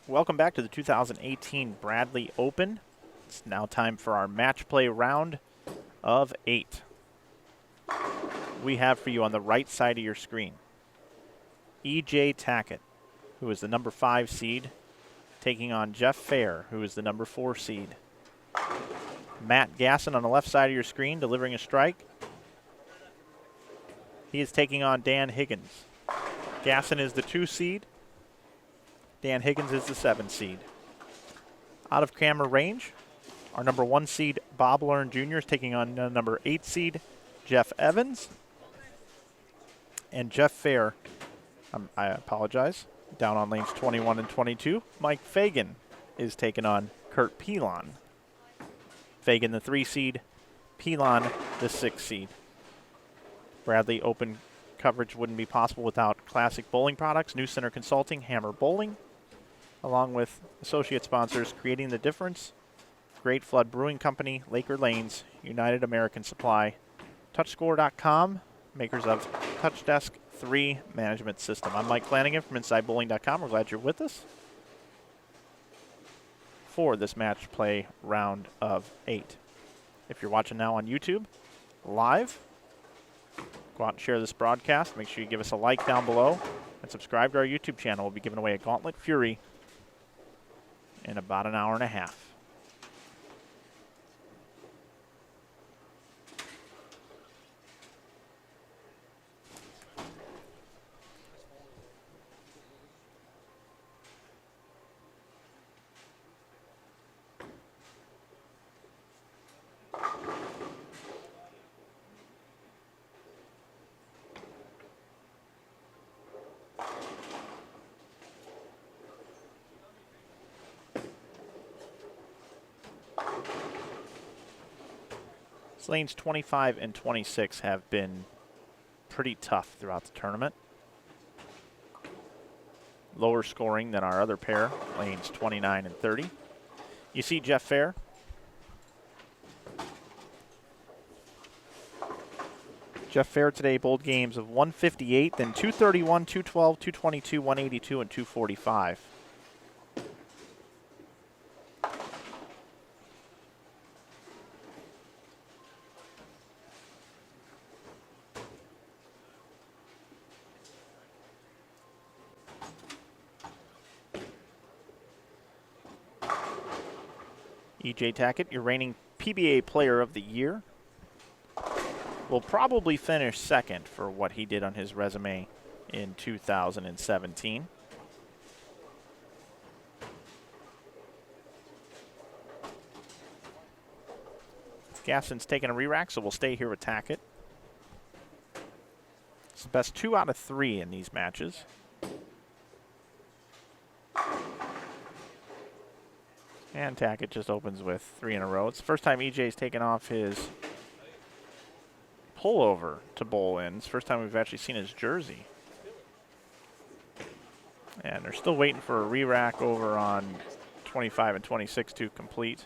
Welcome back to the 2018 Bradley Open. It's now time for our match play round of 8. We have for you on the right side of your screen E.J. Tackett, who is the number 5 seed, taking on Jeff Fehr, who is the number 4 seed. Matt Gassen on the left side of your screen, delivering a strike. He is taking on Dan Higgins. Gassen is the 2 seed. Dan Higgins is the 7 seed. Out of camera range, our number 1 seed, Bob Learn Jr. is taking on number 8 seed, Jeff Evans. And Jeff Fehr, I apologize, down on lanes 21 and 22, Mike Fagan is taking on Kurt Pilon. Fagan the 3 seed, Pilon the 6 seed. Bradley Open coverage wouldn't be possible without classic bowling products, New Center Consulting, Hammer Bowling, along with associate sponsors Creating the Difference, Great Flood Brewing Company, Laker Lanes, United American Supply, TouchScore.com, makers of TouchDesk 3 management system. I'm Mike Flanagan from InsideBowling.com. We're glad you're with us for this match play round of 8. If you're watching now on YouTube, live, go out and share this broadcast. Make sure you give us a like down below and subscribe to our YouTube channel. We'll be giving away a Gauntlet Fury in about an hour and a half. Lanes 25 and 26 have been pretty tough throughout the tournament. Lower scoring than our other pair, lanes 29 and 30. You see Jeff Fehr. Jeff Fehr today bowled games of 158, then 231, 212, 222, 182, and 245. E.J. Tackett, your reigning PBA Player of the Year, will probably finish second for what he did on his resume in 2017. Gassen's taking a re-rack, so we'll stay here with Tackett. It's the best 2 out of 3 in these matches. And Tackett just opens with 3 in a row. It's the first time EJ's taken off his pullover to bowl in. It's the first time we've actually seen his jersey. And they're still waiting for a re-rack over on 25 and 26 to complete.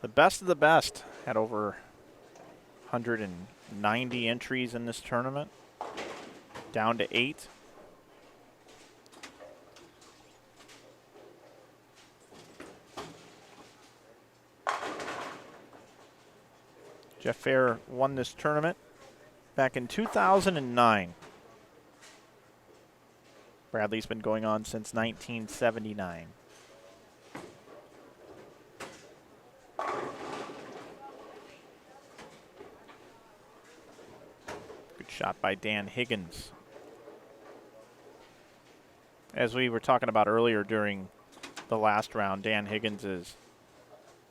The best of the best had over 190 entries in this tournament, down to 8. Jeff Fehr won this tournament back in 2009. Bradley's been going on since 1979. Shot by Dan Higgins. As we were talking about earlier during the last round, Dan Higgins is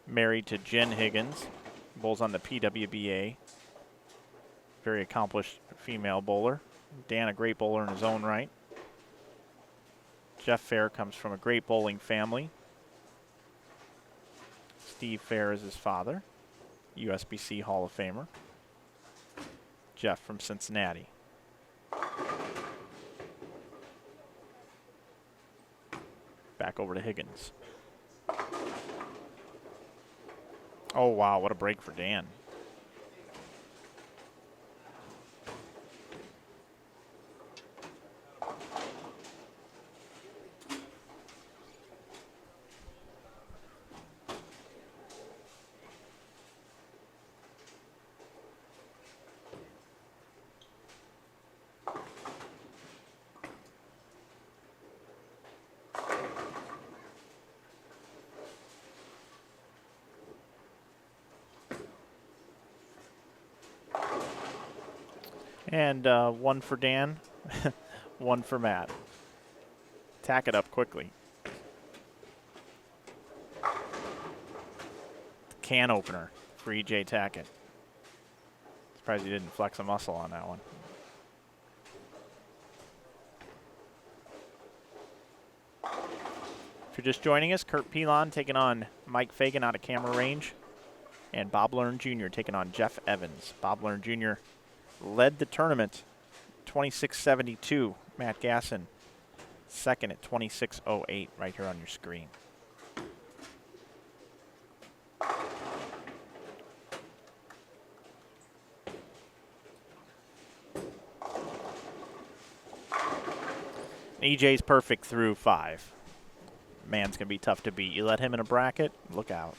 married to Jen Higgins, bowls on the PWBA. Very accomplished female bowler. Dan, a great bowler in his own right. Jeff Fehr comes from a great bowling family. Steve Fehr is his father. USBC Hall of Famer. Jeff from Cincinnati. Back over to Higgins. Oh, wow, what a break for Dan. And one for Dan, one for Matt. Tackett up quickly. Can opener for E.J. Tackett. Surprised he didn't flex a muscle on that one. If you're just joining us, Kurt Pilon taking on Mike Fagan out of camera range. And Bob Learn Jr. taking on Jeff Evans. Bob Learn Jr. led the tournament 26.72. Matt Gassen second at 26.08 right here on your screen. EJ's perfect through 5. Man's going to be tough to beat. You let him in a bracket, look out.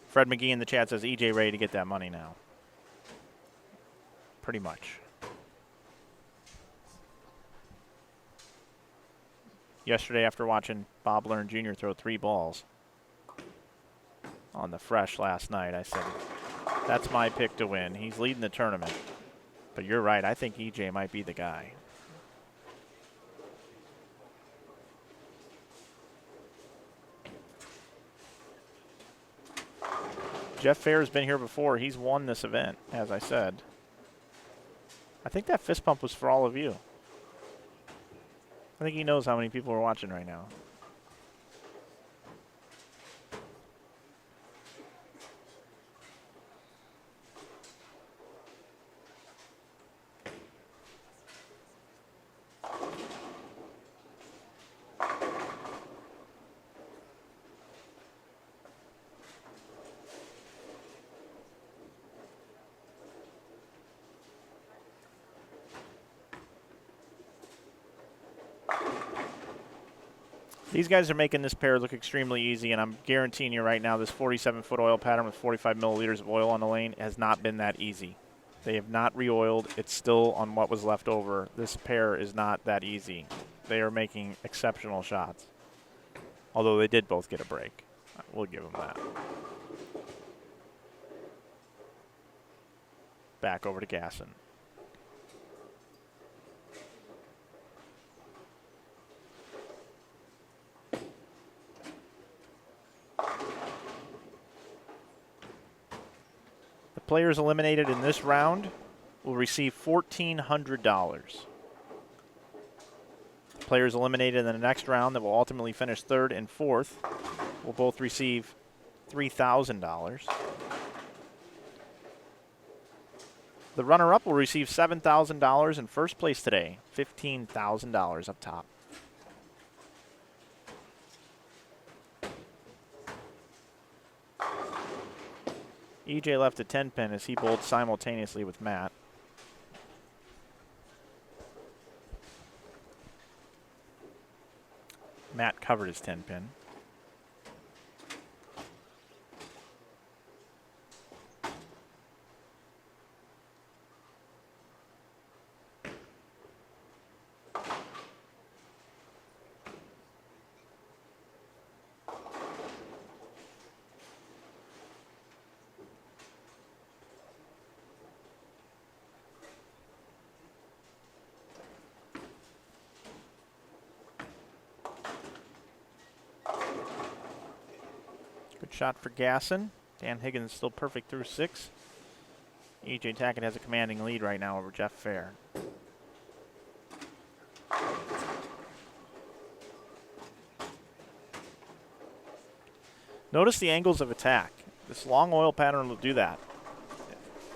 Fred McGee in the chat says EJ ready to get that money now. Pretty much. Yesterday after watching Bob Learn Jr. throw 3 balls on the fresh last night, I said, that's my pick to win. He's leading the tournament. But you're right, I think EJ might be the guy. Jeff Fehr has been here before. He's won this event, as I said. I think that fist pump was for all of you. I think he knows how many people are watching right now. These guys are making this pair look extremely easy, and I'm guaranteeing you right now this 47-foot oil pattern with 45 milliliters of oil on the lane has not been that easy. They have not re-oiled. It's still on what was left over. This pair is not that easy. They are making exceptional shots, although they did both get a break. We'll give them that. Back over to Gassen. Players eliminated in this round will receive $1,400. Players eliminated in the next round that will ultimately finish 3rd and 4th will both receive $3,000. The runner-up will receive $7,000 in first place today, $15,000 up top. EJ left a 10-pin as he bowled simultaneously with Matt. Matt covered his 10-pin. Shot for Gassen. Dan Higgins still perfect through 6. E.J. Tackett has a commanding lead right now over Jeff Fehr. Notice the angles of attack. This long oil pattern will do that.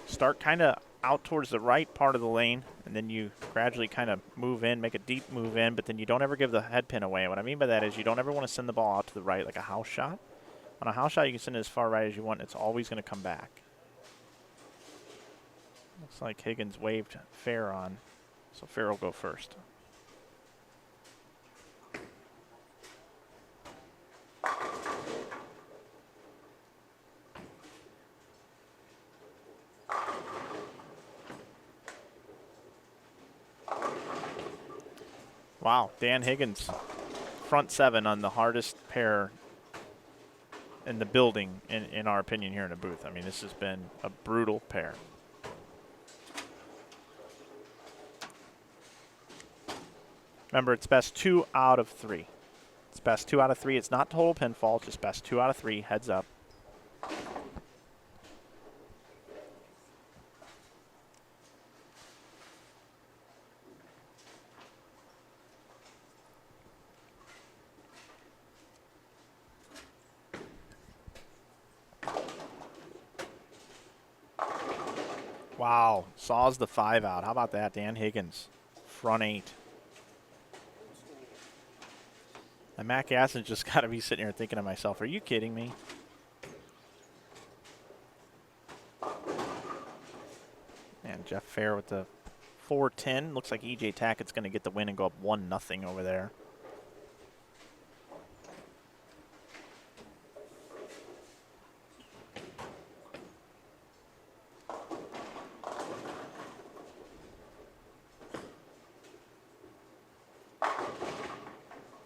Start kind of out towards the right part of the lane, and then you gradually kind of move in, make a deep move in, but then you don't ever give the head pin away. What I mean by that is you don't ever want to send the ball out to the right like a house shot. On a house shot, you can send it as far right as you want. It's always going to come back. Looks like Higgins waved Fehr on, so Fehr will go first. Wow, Dan Higgins, front 7 on the hardest pair in the building, in our opinion, here in the booth. I mean, this has been a brutal pair. Remember, it's best 2 out of 3. It's best 2 out of 3. It's not total pinfall, it's just best 2 out of 3, heads up. Wow, saws the 5 out. How about that, Dan Higgins? Front 8. And Matt Gassen's just got to be sitting here thinking to myself, are you kidding me? And Jeff Fehr with the 4-10. Looks like E.J. Tackett's going to get the win and go up 1-0 over there.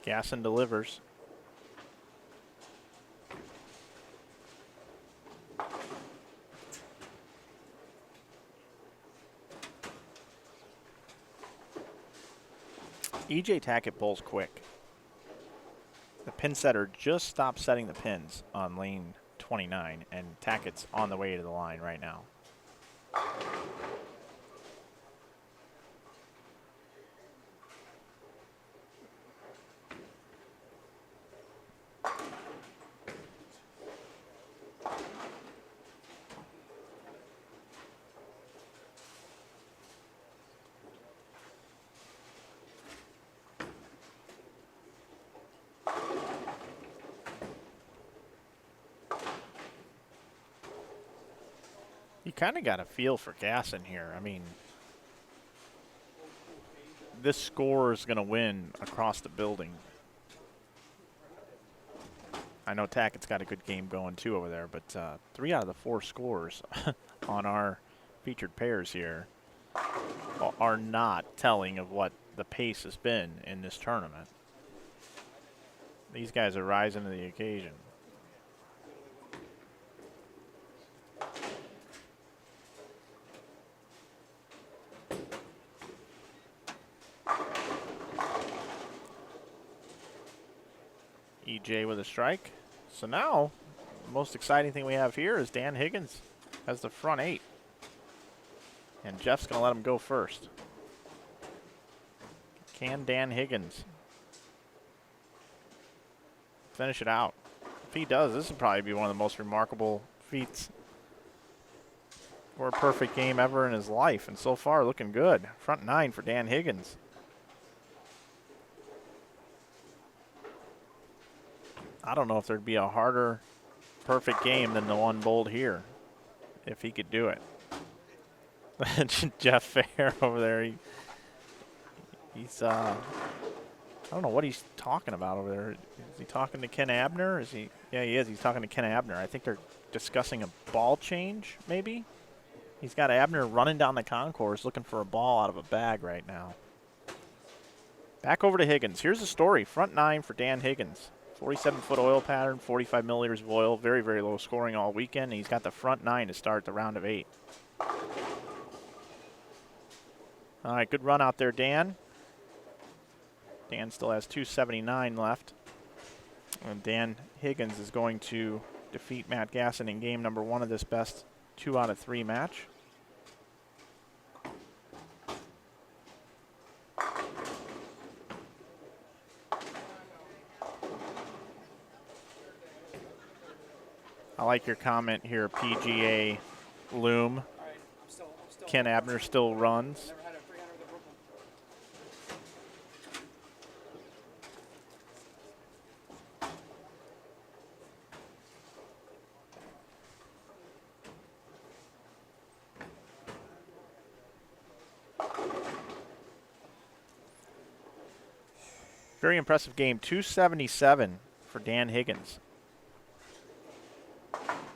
Gassen delivers. E.J. Tackett bowls quick. The pin setter just stopped setting the pins on lane 29, and Tackett's on the way to the line right now. You kind of got a feel for Gassen here. I mean, this score is going to win across the building. I know Tackett's got a good game going too over there, but 3 out of the 4 scores on our featured pairs here are not telling of what the pace has been in this tournament. These guys are rising to the occasion. EJ with a strike. So now, the most exciting thing we have here is Dan Higgins has the front 8. And Jeff's going to let him go first. Can Dan Higgins finish it out? If he does, this would probably be one of the most remarkable feats for a perfect game ever in his life. And so far, looking good. Front 9 for Dan Higgins. I don't know if there'd be a harder perfect game than the one bowled here, if he could do it. Jeff Fehr over there, he's I don't know what he's talking about over there. Is he talking to Ken Abner? Is he? Yeah, he is. He's talking to Ken Abner. I think they're discussing a ball change, maybe. He's got Abner running down the concourse looking for a ball out of a bag right now. Back over to Higgins. Here's the story. Front 9 for Dan Higgins. 47-foot oil pattern, 45 milliliters of oil. Very, very low scoring all weekend. He's got the front 9 to start the round of 8. All right, good run out there, Dan. Dan still has 279 left. And Dan Higgins is going to defeat Matt Gassen in game number 1 of this best 2 out of 3 match. I like your comment here, PGA Loom. Ken Abner still runs. Very impressive game, 277 for Dan Higgins.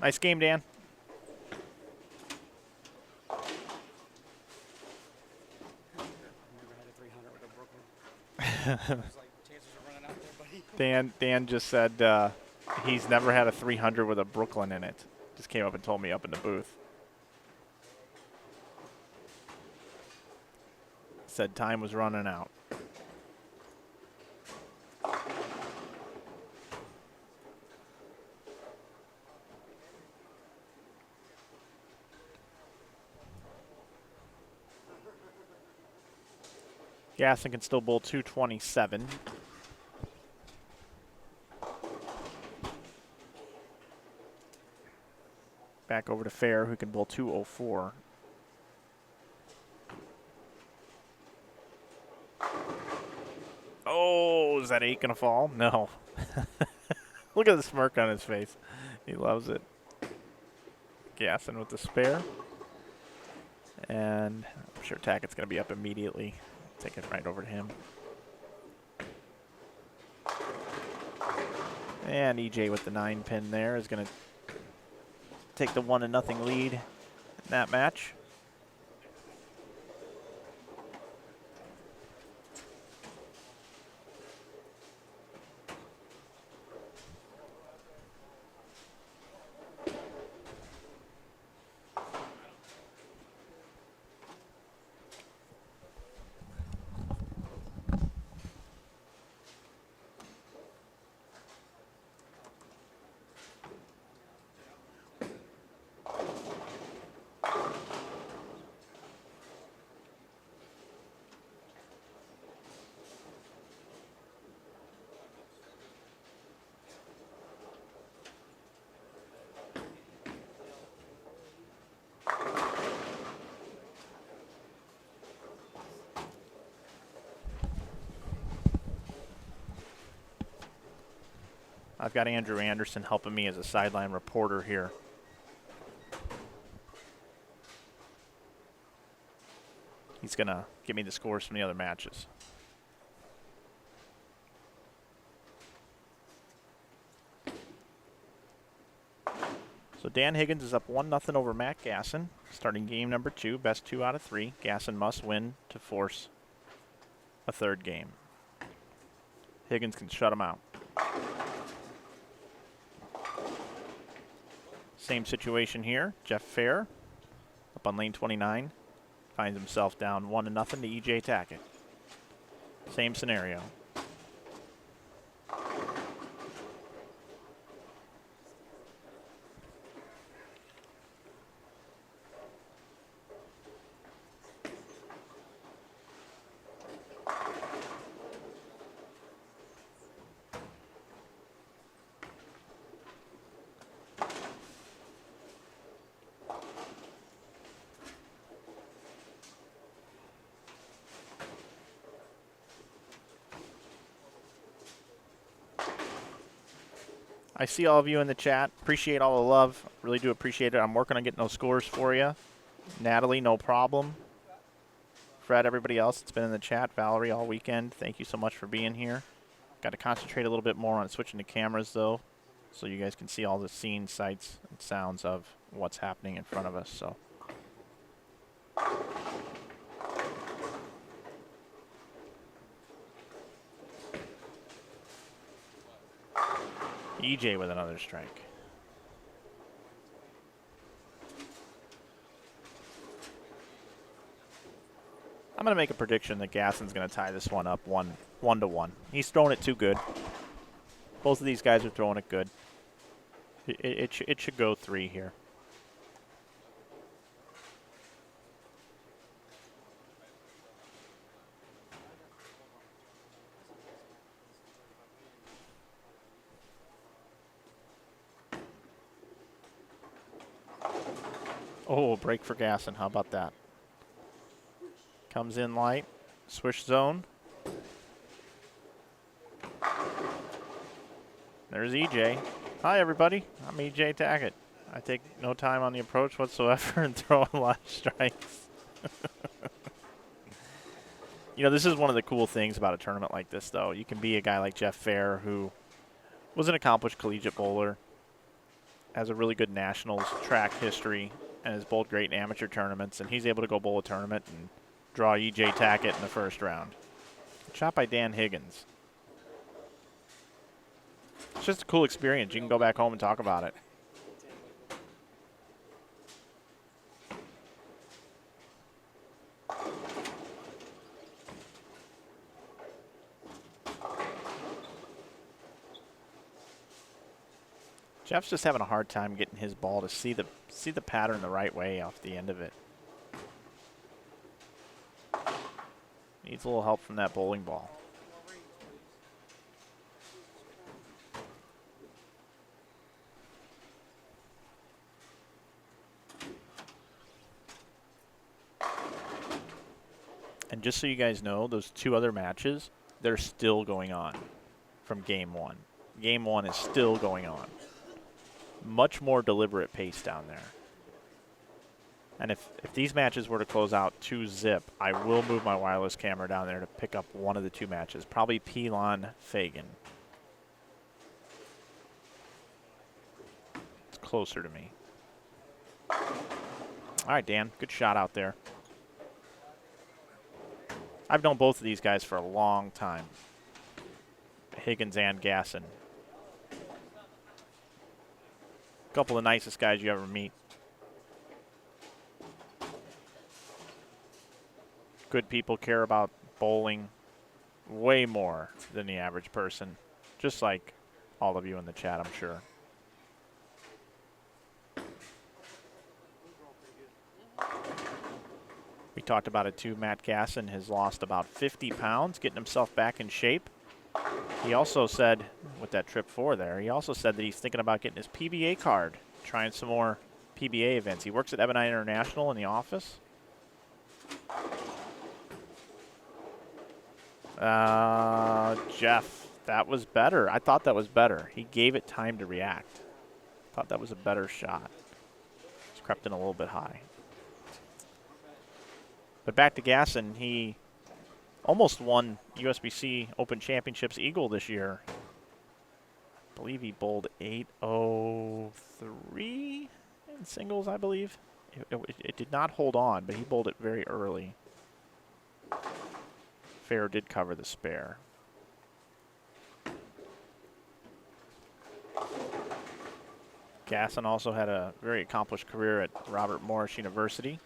Nice game, Dan. Dan just said he's never had a 300 with a Brooklyn in it. Just came up and told me up in the booth. Said time was running out. Gassen can still bowl 227. Back over to Fehr, who can bowl 204. Oh, is that 8 going to fall? No. Look at the smirk on his face. He loves it. Gassen with the spare. And I'm sure Tackett's going to be up immediately. Take it right over to him. And EJ with the 9 pin there is going to take the 1-0 lead in that match. I've got Andrew Anderson helping me as a sideline reporter here. He's going to give me the scores from the other matches. So Dan Higgins is up 1-0 over Matt Gassen, starting game number 2, best 2 out of 3. Gassen must win to force a third game. Higgins can shut him out. Same situation here. Jeff Fehr up on lane 29 finds himself down 1-0 to EJ Tackett. Same scenario. I see all of you in the chat. Appreciate all the love. Really do appreciate it. I'm working on getting those scores for you. Natalie, no problem. Fred, everybody else that's been in the chat. Valerie, all weekend. Thank you so much for being here. Got to concentrate a little bit more on switching to cameras, though, so you guys can see all the scenes, sights, and sounds of what's happening in front of us. So. EJ with another strike. I'm going to make a prediction that Gassen's going to tie this one up 1-1. He's throwing it too good. Both of these guys are throwing it good. It should go 3 here. Oh, break for Gassen. How about that? Comes in light. Swish zone. There's EJ. Hi, everybody. I'm EJ Tackett. I take no time on the approach whatsoever and throw a lot of strikes. You know, this is one of the cool things about a tournament like this, though. You can be a guy like Fehr, who was an accomplished collegiate bowler, has a really good nationals track history, and has bowled great in amateur tournaments, and he's able to go bowl a tournament and draw EJ Tackett in the first round. Shot by Dan Higgins. It's just a cool experience. You can go back home and talk about it. Jeff's just having a hard time getting his ball to see the pattern the right way off the end of it. Needs a little help from that bowling ball. And just so you guys know, those two other matches, they're still going on from game one. Game one is still going on. Much more deliberate pace down there. And if these matches were to close out 2-zip, I will move my wireless camera down there to pick up one of the two matches. Probably Pilon, Fagan. It's closer to me. All right, Dan. Good shot out there. I've known both of these guys for a long time. Higgins and Gassen. Couple of the nicest guys you ever meet. Good people, care about bowling way more than the average person. Just like all of you in the chat, I'm sure. We talked about it too. Matt Gassen has lost about 50 pounds, getting himself back in shape. He also said, with that trip 4 there, he also said that he's thinking about getting his PBA card, trying some more PBA events. He works at Ebonite International in the office. Jeff, that was better. I thought that was better. He gave it time to react. Thought that was a better shot. Just crept in a little bit high. But back to Gassen, he almost won USBC Open Championships Eagle this year. I believe he bowled 803 in singles, I believe. It did not hold on, but he bowled it very early. Fehr did cover the spare. Gassen also had a very accomplished career at Robert Morris University.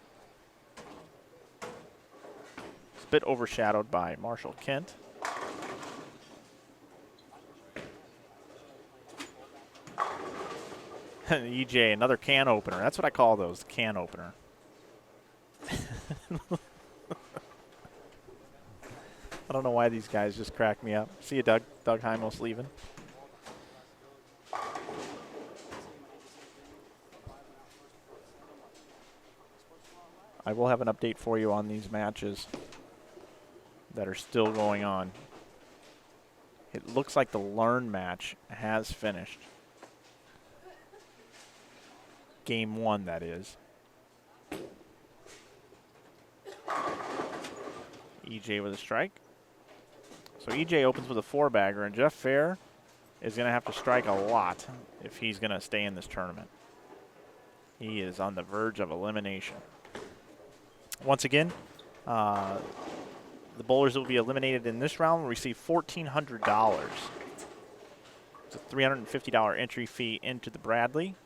It's a bit overshadowed by Marshall Kent. EJ, another can opener. That's what I call those, can opener. I don't know why these guys just crack me up. See you, Doug. Doug Heimos leaving. I will have an update for you on these matches that are still going on. It looks like the Learn match has finished. Game 1, that is. EJ with a strike. So EJ opens with a 4-bagger, and Jeff Fehr is going to have to strike a lot if he's going to stay in this tournament. He is on the verge of elimination. Once again, the bowlers that will be eliminated in this round will receive $1,400. It's a $350 entry fee into the Bradley.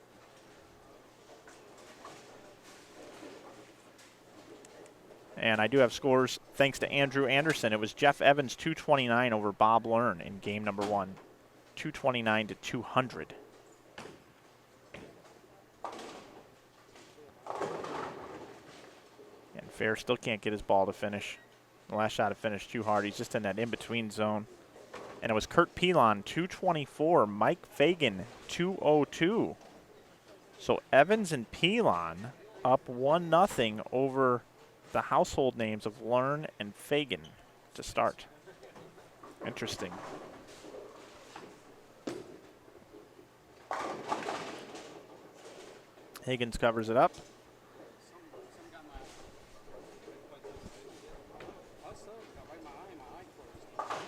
And I do have scores thanks to Andrew Anderson. It was Jeff Evans 229 over Bob Learn in game number 1. 229 to 200. And Fehr still can't get his ball to finish. The last shot had finished too hard. He's just in that in-between zone. And it was Kurt Pilon 224, Mike Fagan 202. So Evans and Pilon up 1-0 over the household names of Learn and Fagan to start. Interesting. Higgins covers it up.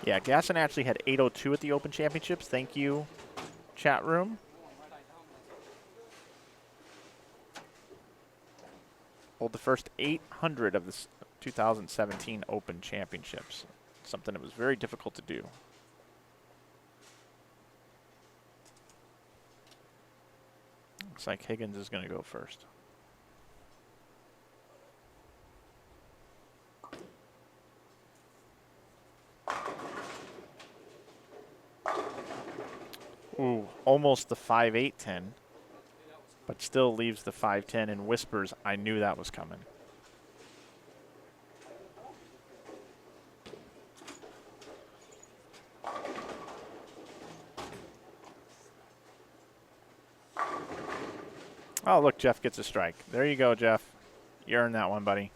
Yeah, Gassen actually had 802 at the Open Championships. Thank you, chat room. Hold the first 800 of the 2017 Open Championships. Something that was very difficult to do. Looks like Higgins is going to go first. Ooh, almost the 5-8-10, but still leaves the 5-10 and whispers, I knew that was coming. Oh, look, Jeff gets a strike. There you go, Jeff. You earned that one, buddy.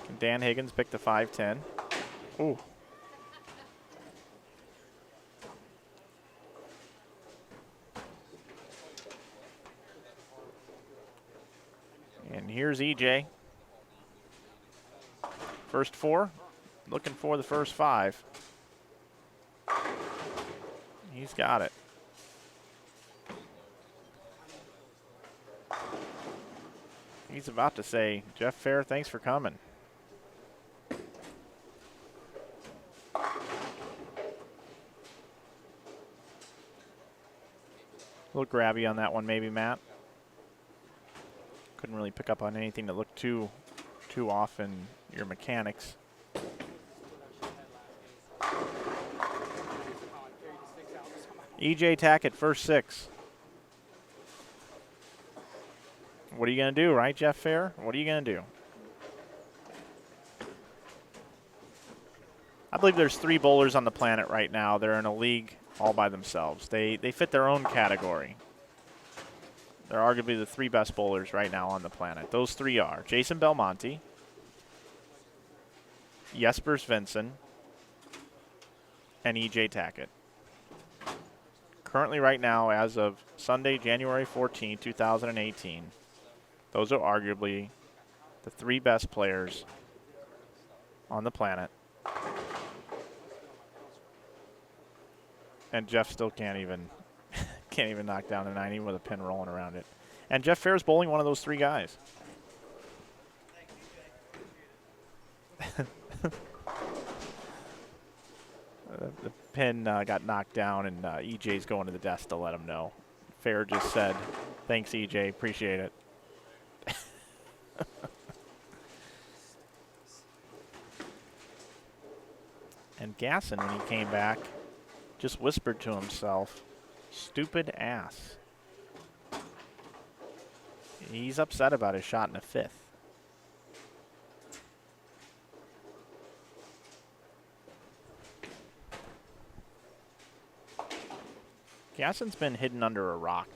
Can Dan Higgins pick the 5-10? Ooh. And here's EJ. First 4. Looking for the first 5. He's got it. He's about to say, Jeff Fehr, thanks for coming. A little grabby on that one, maybe, Matt. Couldn't really pick up on anything that looked too off in your mechanics. EJ Tackett, first 6. What are you going to do, right, Jeff Fehr? What are you going to do? I believe there's 3 bowlers on the planet right now. They're in a league all by themselves. They fit their own category. They're arguably the 3 best bowlers right now on the planet. Those 3 are Jason Belmonte, Jesper Svensson, and EJ Tackett. Currently right now, as of Sunday, January 14, 2018, those are arguably the 3 best players on the planet. And Jeff still can't even knock down a 90 with a pin rolling around it. And Jeff Fehr's bowling one of those 3 guys. The pin got knocked down, and EJ's going to the desk to let him know. Fehr just said, thanks, EJ, appreciate it. And Gassen, when he came back, just whispered to himself, stupid ass. He's upset about his shot in the 5th. Gassen's been hidden under a rock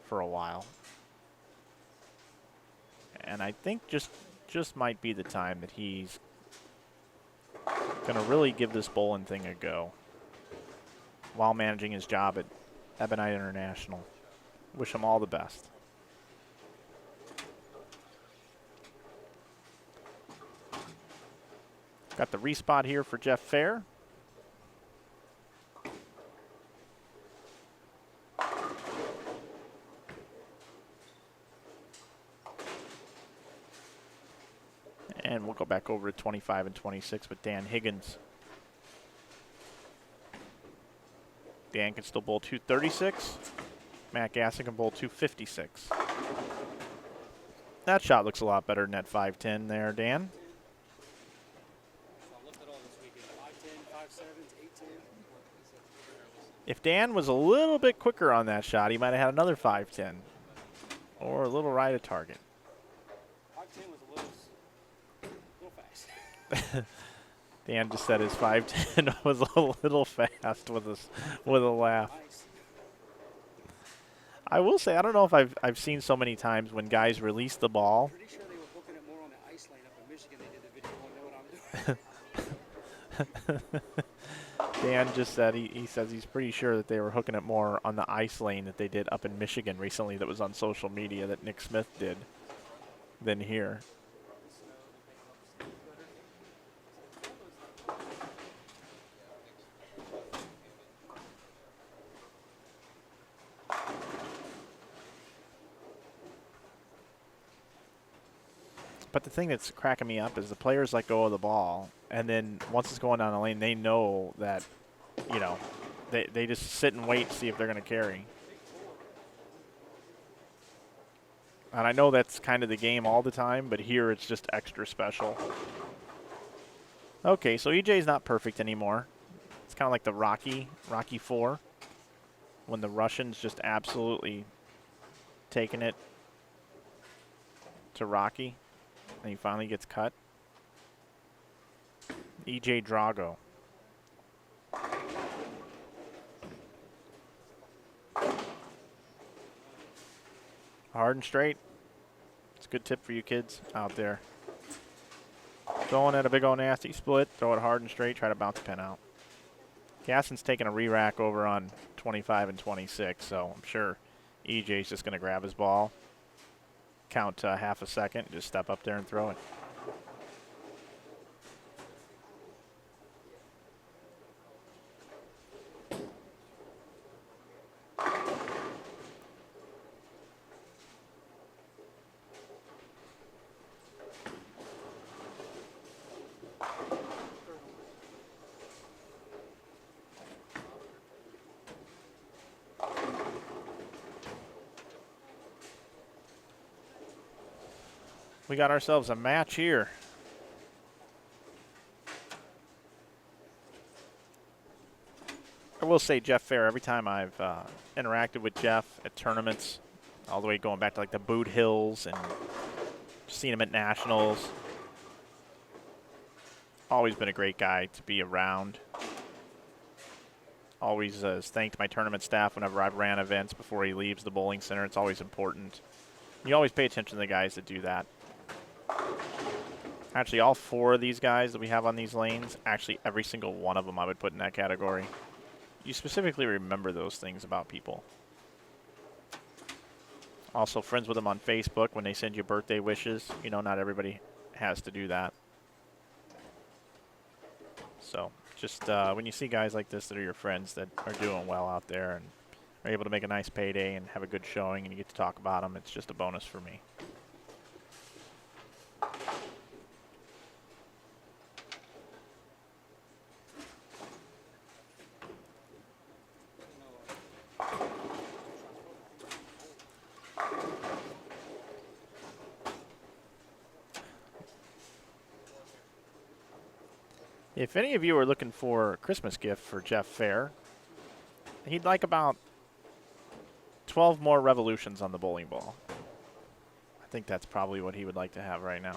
for a while. And I think just might be the time that he's going to really give this bowling thing a go while managing his job at Ebonite International. Wish him all the best. Got the respot here for Jeff Fehr. And we'll go back over to 25 and 26 with Dan Higgins. Dan can still bowl 236. Matt Gassen can bowl 256. That shot looks a lot better than that 5-10 there, Dan. If Dan was a little bit quicker on that shot, he might have had another 5-10 or a little right of target. 5-10 was a little fast. Dan just said his 5-10 was a little fast with a laugh. Nice. I will say, I don't know if I've seen so many times when guys release the ball. Pretty sure they were booking it more on the ice lane up in Michigan. They did the video. I know what I'm doing. Dan just said he says he's pretty sure that they were hooking it more on the ice lane that they did up in Michigan recently that was on social media that Nick Smith did than here. But the thing that's cracking me up is the players let go of the ball, and then once it's going down the lane, they know that, you know, they just sit and wait to see if they're going to carry. And I know that's kind of the game all the time, but here it's just extra special. Okay, so EJ's not perfect anymore. It's kind of like the Rocky 4, when the Russians just absolutely taking it to Rocky. And he finally gets cut. E.J. Drago. Hard and straight. It's a good tip for you kids out there. Throwing at a big old nasty split. Throw it hard and straight. Try to bounce the pin out. Gassen's taking a re-rack over on 25 and 26, so I'm sure E.J.'s just going to grab his ball. Count half a second, just step up there and throw it. We got ourselves a match here. I will say Jeff Fehr, every time I've interacted with Jeff at tournaments, all the way going back to like the Boot Hills and seen him at Nationals, always been a great guy to be around. Always has thanked my tournament staff whenever I've ran events before he leaves the bowling center. It's always important. You always pay attention to the guys that do that. Actually, all four of these guys that we have on these lanes, actually every single one of them I would put in that category. You specifically remember those things about people. Also friends with them on Facebook when they send you birthday wishes. You know, not everybody has to do that. So just when you see guys like this that are your friends that are doing well out there and are able to make a nice payday and have a good showing and you get to talk about them, it's just a bonus for me. If any of you are looking for a Christmas gift for Jeff Fehr, he'd like about 12 more revolutions on the bowling ball. I think that's probably what he would like to have right now.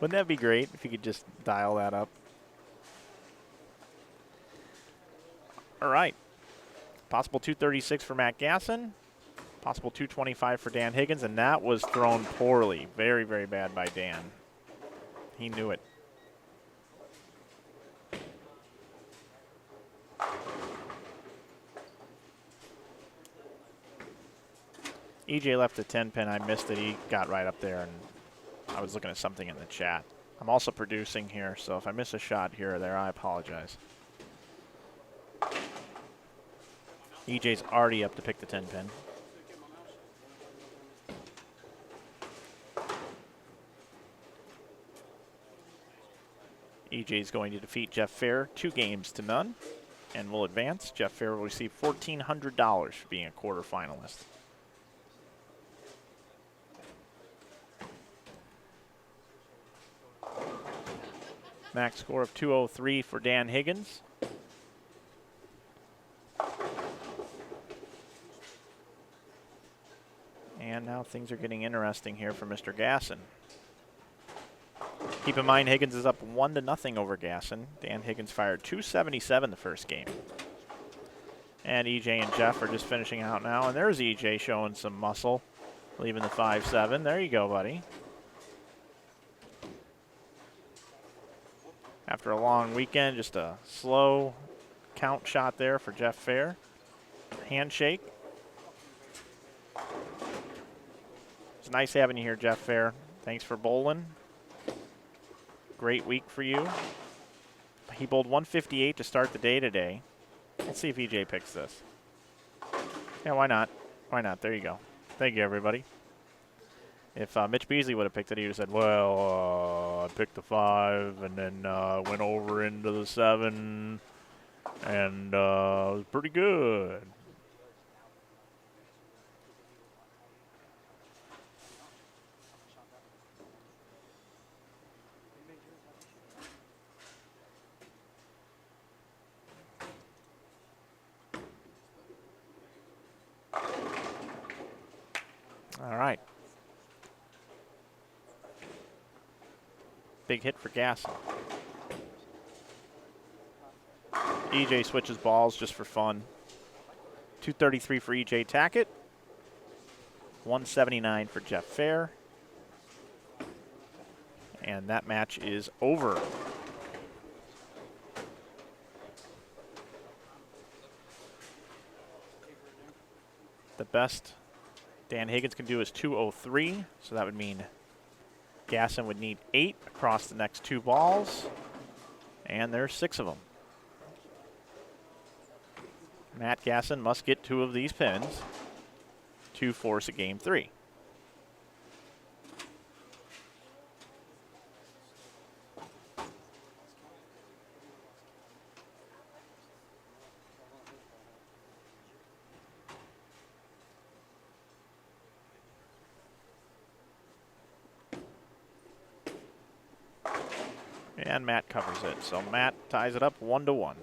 Wouldn't that be great if you could just dial that up? All right. Possible 236 for Matt Gassen. Possible 225 for Dan Higgins, and that was thrown poorly. Very, very bad by Dan. He knew it. EJ left a 10 pin. I missed it. He got right up there, and I was looking at something in the chat. I'm also producing here, so if I miss a shot here or there, I apologize. EJ's already up to pick the 10 pin. EJ is going to defeat Jeff Fehr 2-0 and will advance. Jeff Fehr will receive $1,400 for being a quarterfinalist. Max score of 203 for Dan Higgins. And now things are getting interesting here for Mr. Gassen. Keep in mind, Higgins is up 1-0 over Gassen. Dan Higgins fired 277 the first game. And EJ and Jeff are just finishing out now. And there's EJ showing some muscle, leaving the 5-7. There you go, buddy. After a long weekend, just a slow count shot there for Jeff Fehr. Handshake. It's nice having you here, Jeff Fehr. Thanks for bowling. Great week for you. He bowled 158 to start the day today. Let's see if EJ picks this. Yeah, why not? Why not? There you go. Thank you, everybody. If Mitch Beasley would have picked it, he would have said, well, I picked the 5 and then went over into the 7, and it was pretty good. All right. Big hit for Gassen. EJ switches balls just for fun. 233 for EJ Tackett. 179 for Jeff Fehr. And that match is over. The best Dan Higgins can do is 203, so that would mean Gassen would need 8 across the next 2 balls, and there's 6 of them. Matt Gassen must get 2 of these pins to force a game 3. And Matt covers it. So Matt ties it up 1-1.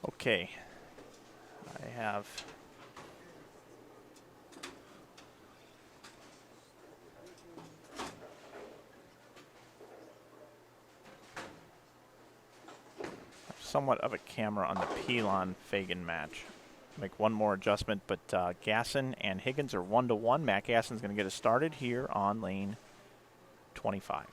Okay, I have somewhat of a camera on the Pilon Fagan match. Make one more adjustment, but Gassen and Higgins are 1-1. Matt Gassen's going to get us started here on lane 25.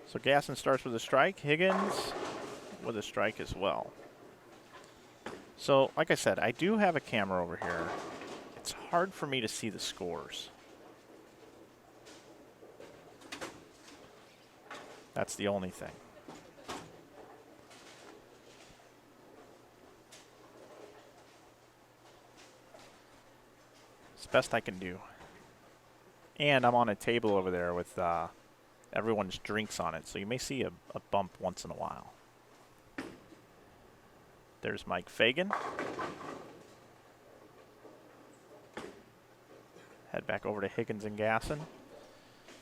So Gassen starts with a strike. Higgins with a strike as well. So, like I said, I do have a camera over here. It's hard for me to see the scores. That's the only thing. It's the best I can do. And I'm on a table over there with everyone's drinks on it, so you may see a bump once in a while. There's Mike Fagan. Head back over to Higgins and Gassen.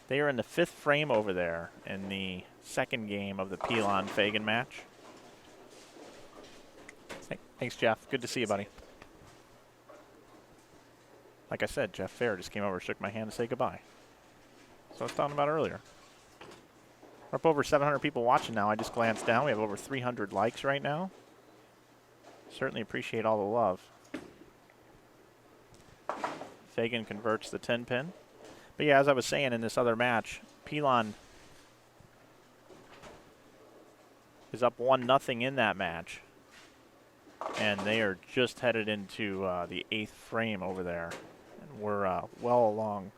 They are in the 5th frame over there in the 2nd game of the Pilon Fagan match. Thanks, Jeff. Good to see you, buddy. Like I said, Jeff Fehr just came over, shook my hand to say goodbye. So I was talking about earlier. We're up over 700 people watching now. I just glanced down. We have over 300 likes right now. Certainly appreciate all the love. Fagan converts the 10-pin. But yeah, as I was saying in this other match, Pilon is up 1-0 in that match. And they are just headed into the 8th frame over there. And we're well along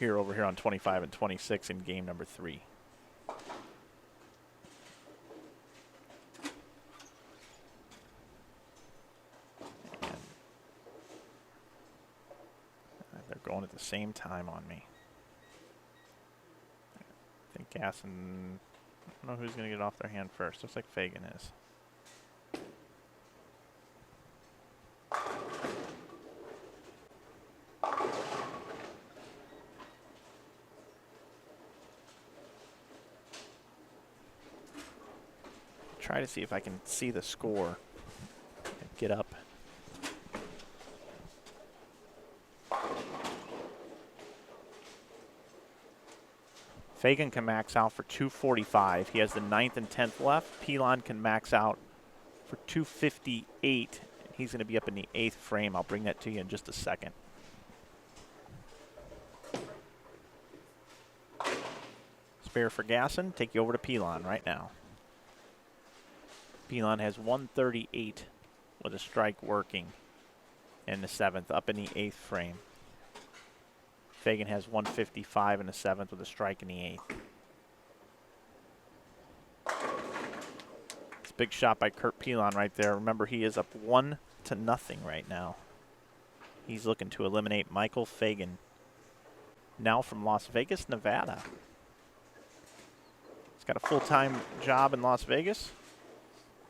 over here on 25 and 26 in game number 3. They're going at the same time on me. I think Gassen, I don't know who's going to get off their hand first. Looks like Fagan is. Try to see if I can see the score and get up. Fagan can max out for 245. He has the 9th and 10th left. Pilon can max out for 258. He's going to be up in the 8th frame. I'll bring that to you in just a second. Spare for Gassen. Take you over to Pilon right now. Pilon has 138 with a strike working in the 7th, up in the 8th frame. Fagan has 155 in the 7th with a strike in the 8th. It's a big shot by Kurt Pilon right there. Remember, he is up 1-0 right now. He's looking to eliminate Michael Fagan. Now from Las Vegas, Nevada. He's got a full-time job in Las Vegas,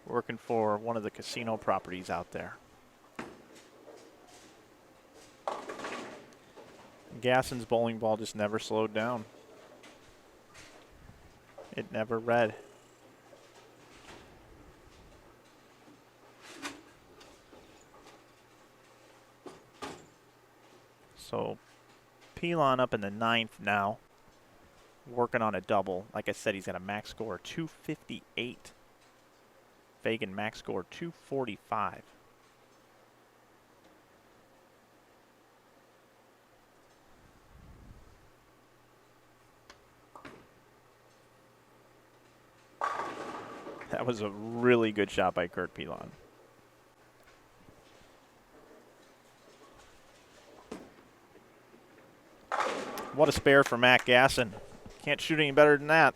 working for one of the casino properties out there. Gassen's bowling ball just never slowed down. It never read. So Pilon up in the 9th now, working on a double. Like I said, he's got a max score of 258. Fagan max score 245. That was a really good shot by Kurt Pilon. What a spare for Matt Gassen. Can't shoot any better than that.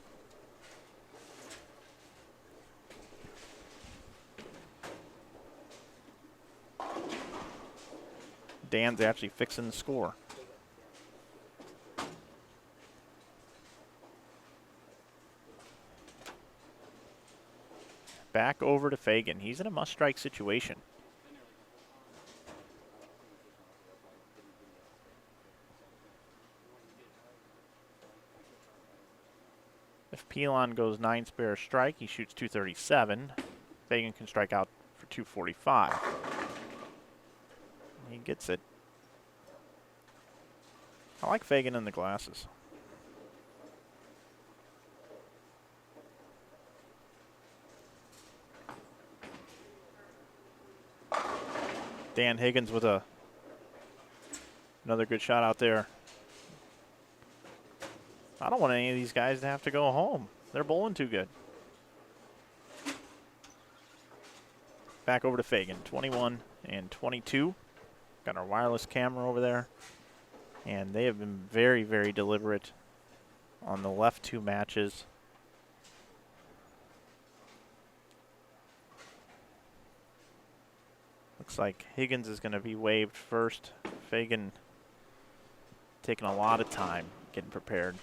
Dan's actually fixing the score. Back over to Fagan. He's in a must-strike situation. If Pilon goes 9 spare strike, he shoots 237. Fagan can strike out for 245. He gets it. I like Fagan in the glasses. Dan Higgins with another good shot out there. I don't want any of these guys to have to go home. They're bowling too good. back over to Fagan. 21 and 22. Got our wireless camera over there. And they have been very, very deliberate on the left 2 matches. Looks like Higgins is going to be waived first. Fagan taking a lot of time getting prepared.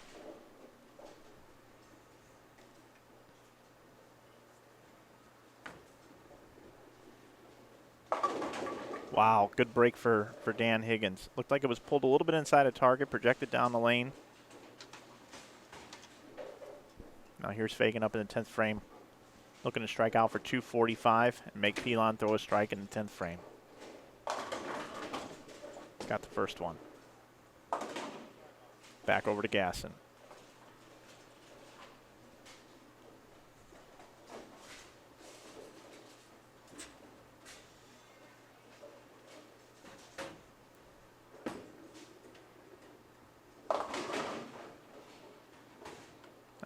Wow, good break for Dan Higgins. Looked like it was pulled a little bit inside of target, projected down the lane. Now here's Fagan up in the 10th frame. Looking to strike out for 245 and make Pilon throw a strike in the 10th frame. Got the first one. Back over to Gassen.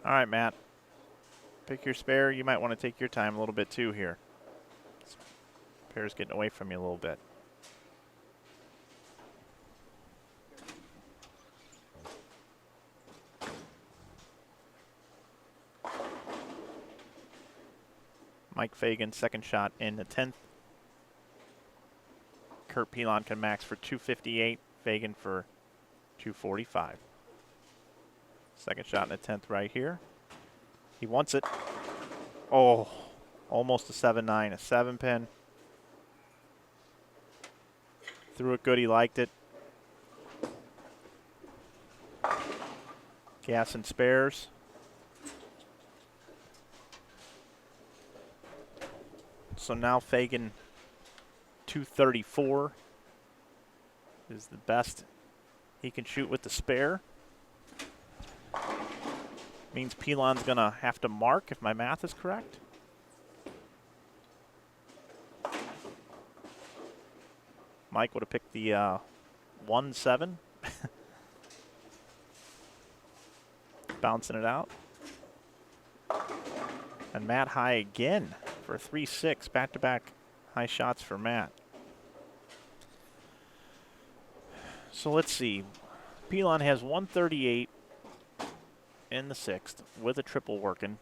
All right, Matt. Pick your spare. You might want to take your time a little bit too here. Pair's getting away from you a little bit. Mike Fagan, second shot in the 10th. Kurt Pilon can max for 258. Fagan for 245. Second shot in the 10th right here. He wants it. Oh, almost a 7-9, a 7-pin. Threw it good, he liked it. Gassen spares. So now Fagan 234 is the best he can shoot with the spare. Means Pilon's going to have to mark, if my math is correct. Mike would have picked the 1-7. Bouncing it out. And Matt high again for a 3-6. Back-to-back high shots for Matt. So let's see. Pilon has 138 in the 6th with a triple working.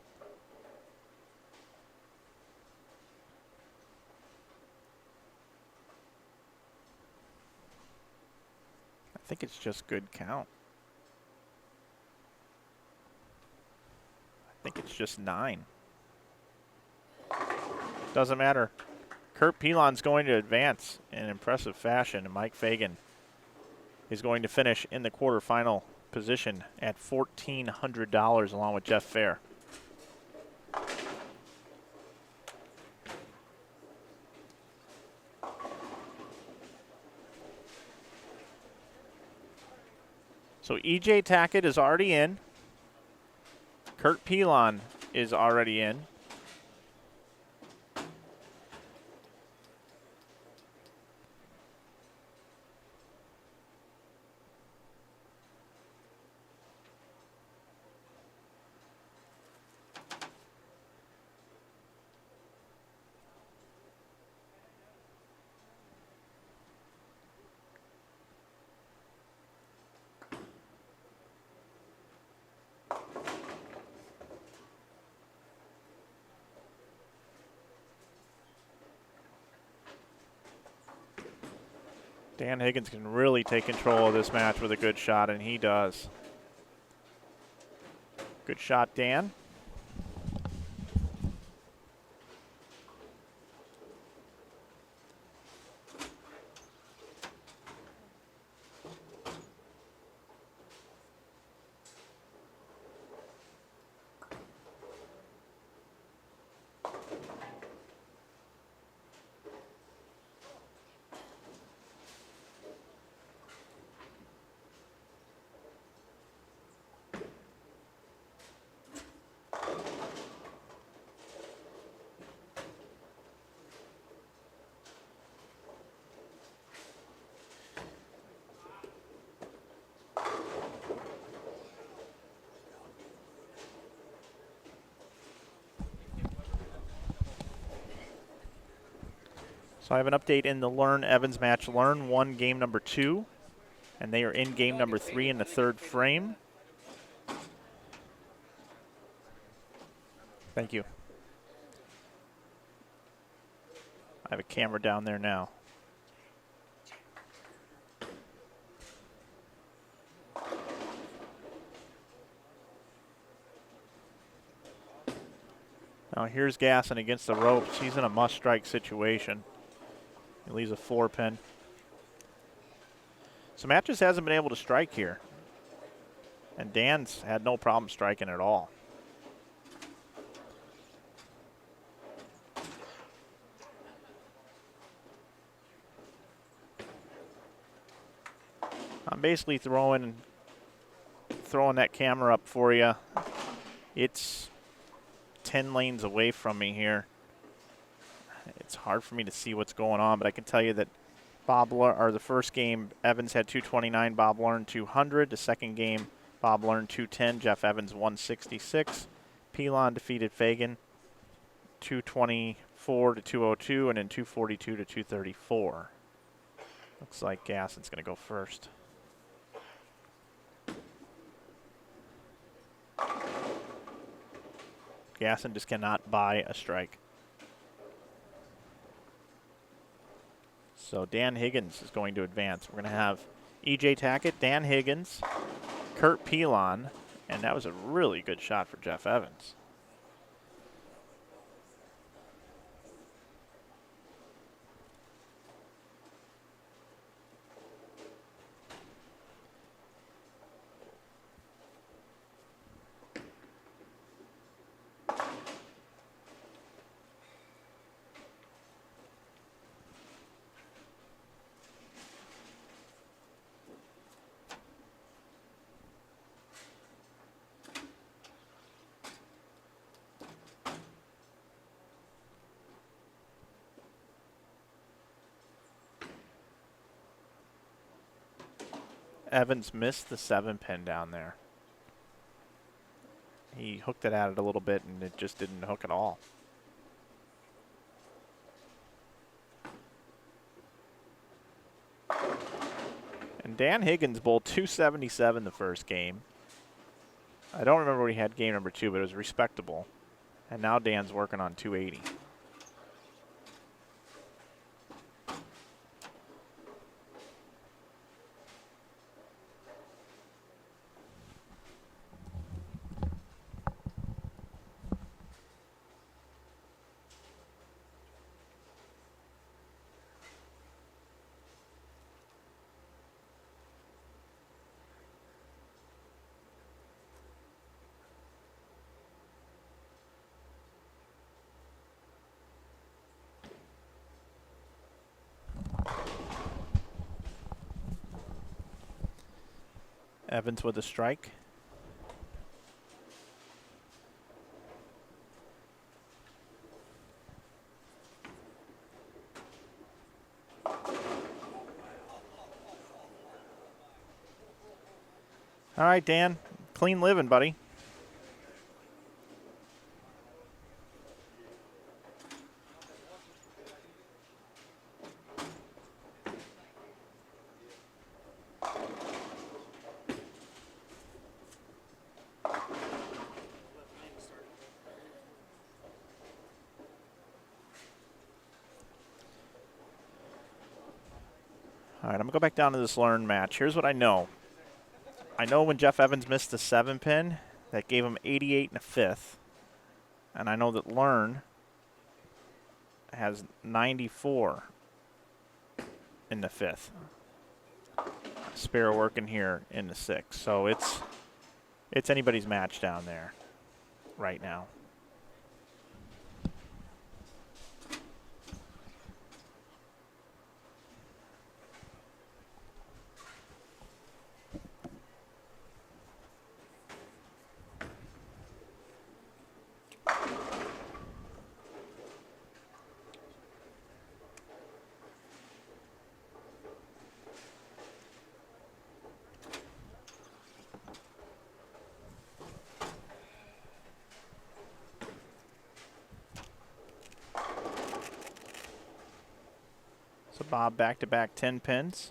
I think it's just good count. I think it's just 9. Doesn't matter. Kurt Pilon's going to advance in impressive fashion, and Mike Fagan is going to finish in the quarterfinal position at $1,400 along with Jeff Fehr. So EJ Tackett is already in. Kurt Pilon is already in. Dan Higgins can really take control of this match with a good shot, and he does. Good shot, Dan. So I have an update in the Learn-Evans match. Learn won game number 2, and they are in game number 3 in the 3rd frame. Thank you. I have a camera down there now. Now here's Gassen against the ropes. He's in a must-strike situation. He leaves a 4-pin. So Matt just hasn't been able to strike here. And Dan's had no problem striking at all. I'm basically throwing that camera up for you. It's 10 lanes away from me here. It's hard for me to see what's going on, but I can tell you that the first game, Evans had 229, Bob learned 200. The second game, Bob learned 210, Jeff Evans 166. Pilon defeated Fagan 224 to 202, and then 242 to 234. Looks like Gassen's going to go first. Gassen just cannot buy a strike. So Dan Higgins is going to advance. We're going to have E.J. Tackett, Dan Higgins, Kurt Pilon, and that was a really good shot for Jeff Evans. Evans missed the 7-pin down there. He hooked it at it a little bit, and it just didn't hook at all. And Dan Higgins bowled 277 the first game. I don't remember what he had game number 2, but it was respectable. And now Dan's working on 280. Evans with a strike. All right, Dan. Clean living, buddy. All right, I'm going to go back down to this Learn match. Here's what I know. I know when Jeff Evans missed the 7-pin, that gave him 88 and a 5th. And I know that Learn has 94 in the 5th. Spare working here in the 6th. So it's anybody's match down there right now. So Bob back-to-back 10 pins.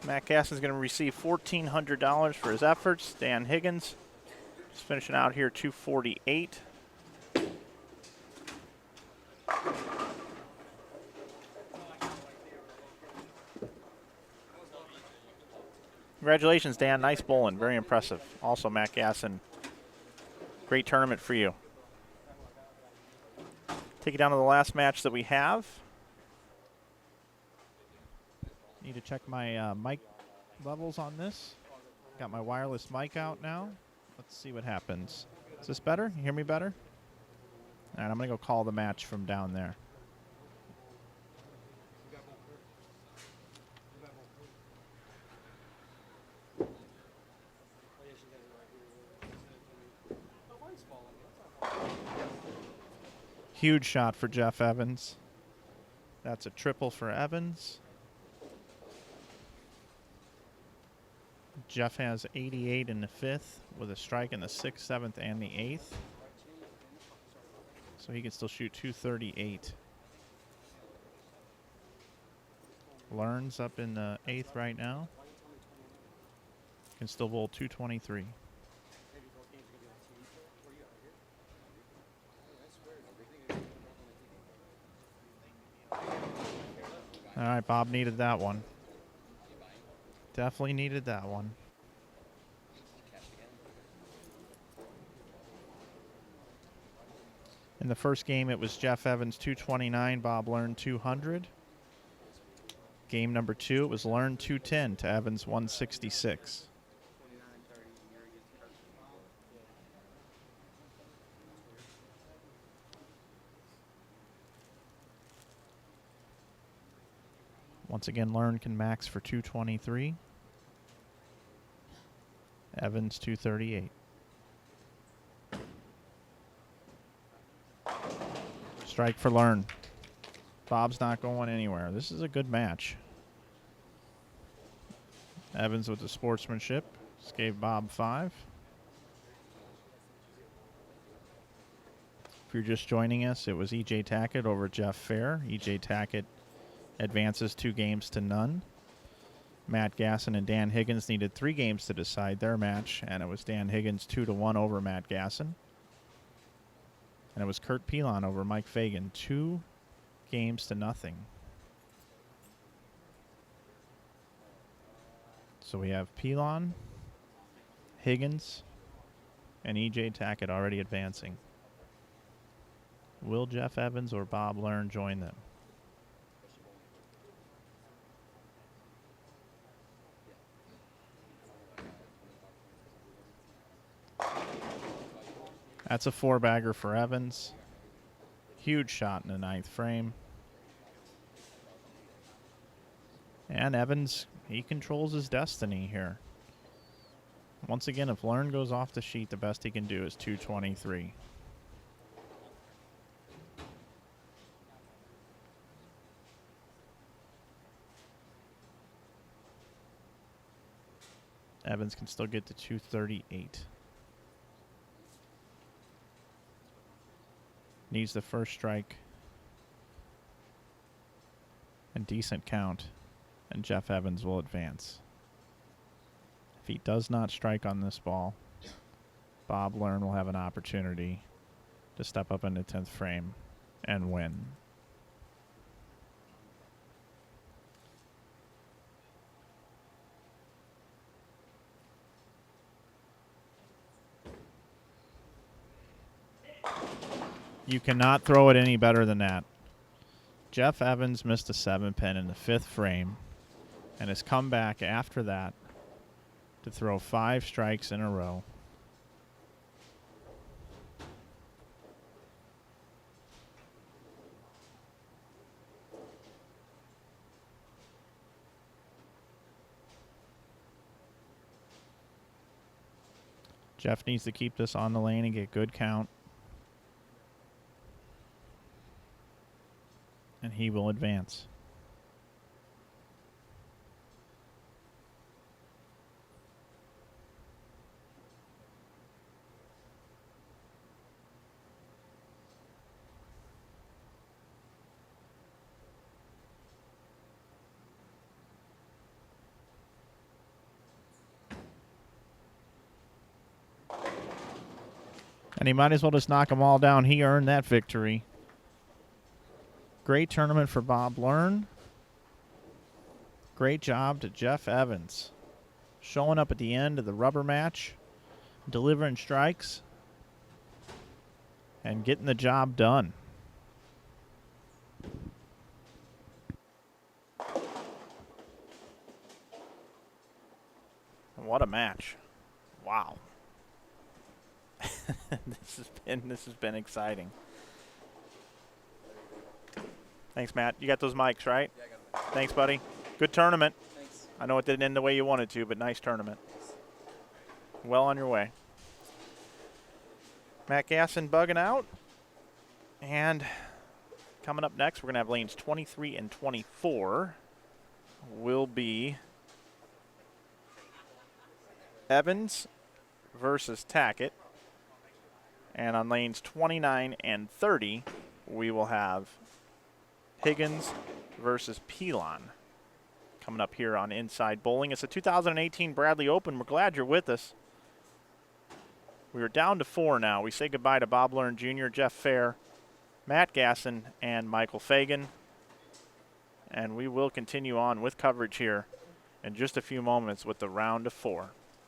Matt Gassen is going to receive $1,400 for his efforts. Dan Higgins just finishing out here, $248. Congratulations, Dan. Nice bowling. Very impressive. Also, Matt Gassen, great tournament for you. Take it down to the last match that we have. Need to check my mic levels on this. Got my wireless mic out now. Let's see what happens. Is this better? You hear me better? All right, I'm going to go call the match from down there. Huge shot for Jeff Evans. That's a triple for Evans. Jeff has 88 in the 5th with a strike in the 6th, 7th, and the 8th. So he can still shoot 238. Learns up in the 8th right now. Can still bowl 223. All right, Bob needed that one. Definitely needed that one. In the first game, it was Jeff Evans 229, Bob Learn 200. Game number 2, it was Learn 210 to Evans 166. Once again, Learn can max for 223. Evans 238. Strike for Learn. Bob's not going anywhere. This is a good match. Evans with the sportsmanship. Just gave Bob 5. If you're just joining us, it was E.J. Tackett over Jeff Fehr. E.J. Tackett advances 2 games to none. Matt Gassen and Dan Higgins needed 3 games to decide their match, and it was Dan Higgins 2-1 over Matt Gassen. And it was Kurt Pilon over Mike Fagan, 2 games to nothing. So we have Pilon, Higgins, and E.J. Tackett already advancing. Will Jeff Evans or Bob Learn join them? That's a 4-bagger for Evans. Huge shot in the 9th frame. And Evans, he controls his destiny here. Once again, if Learn goes off the sheet, the best he can do is 223. Evans can still get to 238. needs the first strike and decent count, and Jeff Evans will advance. If he does not strike on this ball, Bob Learn will have an opportunity to step up into 10th frame and win. You cannot throw it any better than that. Jeff Evans missed a 7-pin in the 5th frame and has come back after that to throw 5 strikes in a row. Jeff needs to keep this on the lane and get good count. And he will advance. And he might as well just knock them all down. He earned that victory. Great tournament for Bob Learn. Great job to Jeff Evans. Showing up at the end of the rubber match, delivering strikes, and getting the job done. What a match. Wow. This has been exciting. Thanks, Matt. You got those mics, right? Yeah, I got them. Thanks, buddy. Good tournament. Thanks. I know it didn't end the way you wanted to, but nice tournament. Well on your way. Matt Gassen bugging out. And coming up next, we're going to have lanes 23 and 24. Will be Evans versus Tackett. And on lanes 29 and 30, we will have Higgins versus Pilon. Coming up here on Inside Bowling. It's the 2018 Bradley Open. We're glad you're with us. We are down to 4 now. We say goodbye to Bob Learn Jr., Jeff Fehr, Matt Gassen, and Michael Fagan. And we will continue on with coverage here in just a few moments with the round of 4.